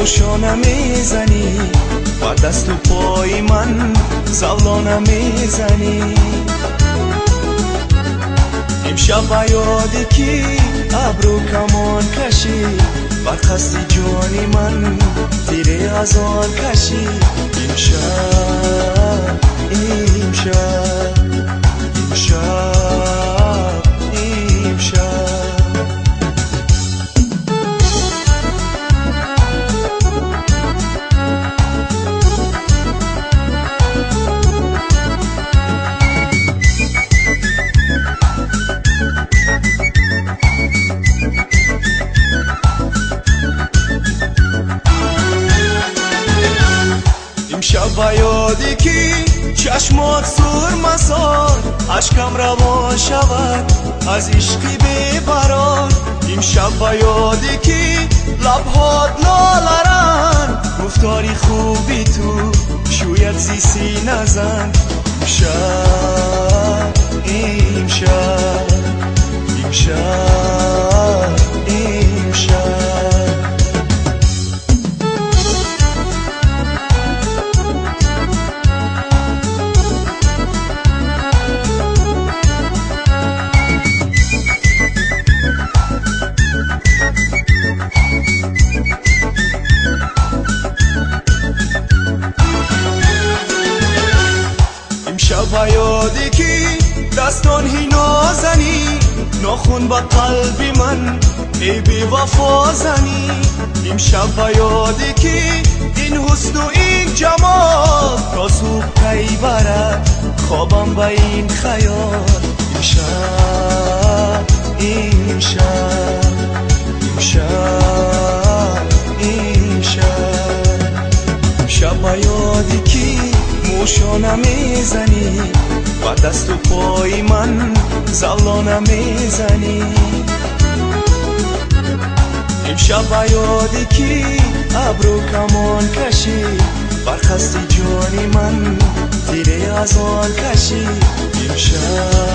موشانه میزنی و دست و پای من زولانه میزنی. امشب یادی که ابرو کمان کشی بر خستی جانی من تیره از آن کشی. امشب امشب امشب امشب امشب یادی که چشمات سور مسار اشکم روان شود از عشقی بیقرار. امشب یادی که لبهات لالرن گفتاری خوبی تو شوید زی سینه زن. امشب امشب امشب امشب امشب یادی که دستان هی نازنی ناخون با قلبی من ای بی وفا زنی. امشب یادی که این حسن و این جمال تا صبح پی برد خوابم به این خیال. امشب امشب امشب امشب امشب یادی که موشانه میزنی و دست و پای من زولانه میزنی. امشب یادی که ابرو کمان کشی بر خستی جانی من تیره از آن کشی. امشب